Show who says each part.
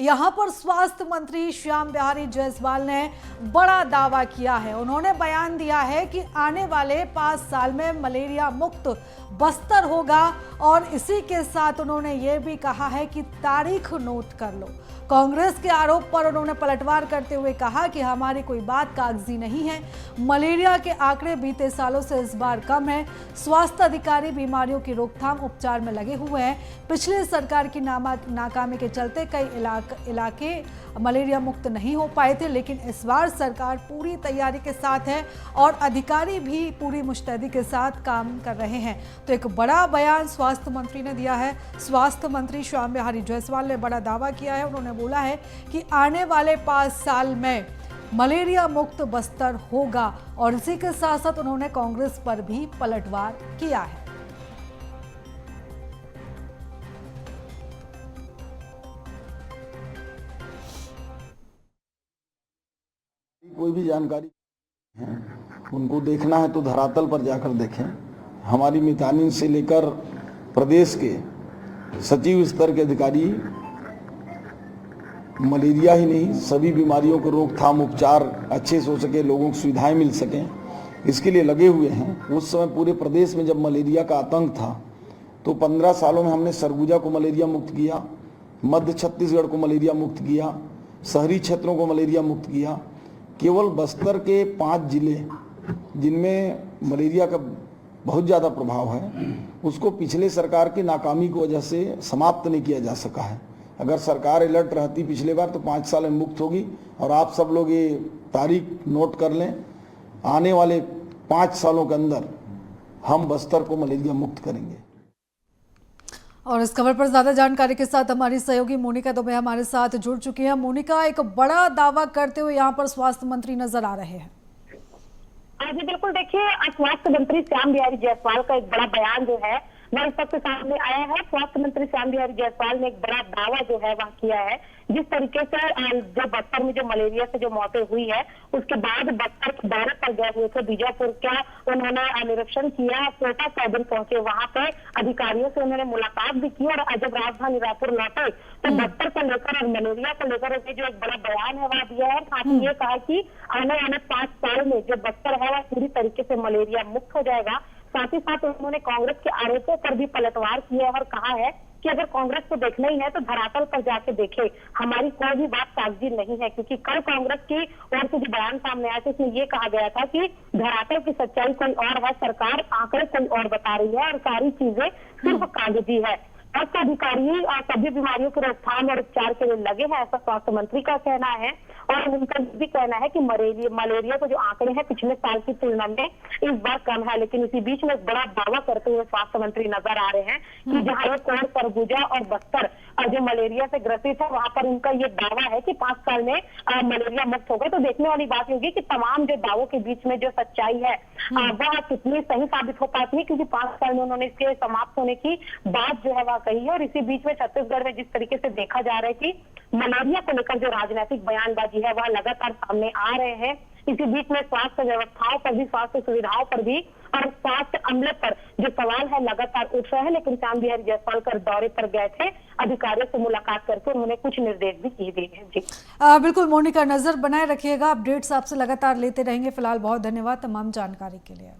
Speaker 1: यहाँ पर स्वास्थ्य मंत्री श्याम बिहारी जायसवाल ने बड़ा दावा किया है। उन्होंने बयान दिया है कि आने वाले 5 साल में मलेरिया मुक्त बस्तर होगा और इसी के साथ उन्होंने ये भी कहा है कि तारीख नोट कर लो। कांग्रेस के आरोप पर उन्होंने पलटवार करते हुए कहा कि हमारी कोई बात कागजी नहीं है। मलेरिया के आंकड़े बीते सालों से इस बार कम है। स्वास्थ्य अधिकारी बीमारियों की रोकथाम उपचार में लगे हुए हैं। पिछले सरकार की नाकामी के चलते कई इलाके मलेरिया मुक्त नहीं हो पाए थे, लेकिन इस बार सरकार पूरी तैयारी के साथ है और अधिकारी भी पूरी मुस्तैदी के साथ काम कर रहे हैं। तो एक बड़ा बयान स्वास्थ्य मंत्री ने दिया है। स्वास्थ्य मंत्री श्याम बिहारी जायसवाल ने बड़ा दावा किया है। उन्होंने बोला है कि आने वाले 5 साल में मलेरिया मुक्त बस्तर होगा और इसी के साथ साथ उन्होंने कांग्रेस पर भी पलटवार किया है।
Speaker 2: कोई भी जानकारी है उनको देखना है तो धरातल पर जाकर देखें। हमारी मितानिन से लेकर प्रदेश के सचिव स्तर के अधिकारी मलेरिया ही नहीं सभी बीमारियों को रोकथाम उपचार अच्छे से हो सके, लोगों को सुविधाएं मिल सकें, इसके लिए लगे हुए हैं। उस समय पूरे प्रदेश में जब मलेरिया का आतंक था तो 15 सालों में हमने सरगुजा को मलेरिया मुक्त किया, मध्य छत्तीसगढ़ को मलेरिया मुक्त किया, शहरी क्षेत्रों को मलेरिया मुक्त किया। केवल बस्तर के 5 जिले जिनमें मलेरिया का बहुत ज़्यादा प्रभाव है उसको पिछले सरकार की नाकामी की वजह से समाप्त नहीं किया जा सका है। अगर सरकार अलर्ट रहती पिछले बार तो 5 साल में मुक्त होगी। और आप सब लोग ये तारीख नोट कर लें, आने वाले 5 सालों के अंदर हम बस्तर को मलेरिया मुक्त करेंगे।
Speaker 1: और इस खबर पर ज्यादा जानकारी के साथ हमारी सहयोगी मोनिका दुबे हमारे साथ जुड़ चुकी है। मोनिका, एक बड़ा दावा करते हुए यहाँ पर स्वास्थ्य मंत्री नजर आ रहे हैं।
Speaker 3: जी बिल्कुल, देखिए स्वास्थ्य मंत्री श्याम बिहारी जायसवाल का एक बड़ा बयान जो है वह इस वक्त सामने आया है। स्वास्थ्य मंत्री श्याम बिहारी जायसवाल ने एक बड़ा दावा जो है वह किया है। जिस तरीके से जो बस्तर में जो मलेरिया से जो मौतें हुई है उसके बाद बस्तर के दौरे पर गए हुए थे, बीजापुर का उन्होंने निरीक्षण किया, कोटा कैबिन पहुंचे, वहां पे अधिकारियों से उन्होंने मुलाकात भी की और जब राजधानी रायपुर लौटे तो बस्तर को लेकर और मलेरिया को लेकर जो एक बड़ा बयान है वह दिया है। साथ ही ये कहा कि आने वाले 5 साल में जो बस्तर है वह पूरी तरीके से मलेरिया मुक्त हो जाएगा। साथ ही साथ उन्होंने कांग्रेस के आरोपों पर भी पलटवार किया और कहा है कि अगर कांग्रेस को देखना ही है तो धरातल पर जाके देखे, हमारी कोई भी बात कागजी नहीं है। क्योंकि कल कांग्रेस की ओर से जो बयान सामने आया था उसमें ये कहा गया था कि धरातल की सच्चाई कोई और है, सरकार आंकड़े कोई और बता रही है और सारी चीजें सिर्फ कागजी है। स्वास्थ्य अधिकारी सभी बीमारियों की रोकथाम और उपचार के लिए लगे हैं, ऐसा स्वास्थ्य मंत्री का कहना है। और उनका भी कहना है कि मलेरिया के जो आंकड़े हैं पिछले साल की तुलना में इस बार कम है। लेकिन इसी बीच में एक बड़ा दावा करते हुए स्वास्थ्य मंत्री नजर आ रहे हैं कि जहां एक और सरगुजा और बस्तर जो मलेरिया से ग्रसित है वहां पर उनका ये दावा है कि 5 साल में मलेरिया मुक्त होगा। तो देखने वाली बात होगी कि तमाम जो दावों के बीच में जो सच्चाई है वह कितनी सही साबित हो पाती है। क्योंकि 5 साल में उन्होंने इसके समाप्त होने की बात जो है वह कही है। और इसी बीच में छत्तीसगढ़ में जिस तरीके से देखा जा रहा है कि मलेरिया को लेकर जो राजनीतिक बयानबाजी है वह लगातार सामने आ रहे हैं। इसी बीच में स्वास्थ्य व्यवस्थाओं पर भी, स्वास्थ्य सुविधाओं पर भी और स्वास्थ्य अमले पर जो सवाल है लगातार उठ रहे हैं। लेकिन श्याम बिहारी जायसवाल कर दौरे पर गए थे, अधिकारियों से मुलाकात करके उन्होंने कुछ निर्देश भी किए गए हैं। जी
Speaker 1: बिल्कुल मोनिका, नजर बनाए रखिएगा, अपडेट्स आपसे लगातार लेते रहेंगे। फिलहाल बहुत धन्यवाद तमाम जानकारी के लिए।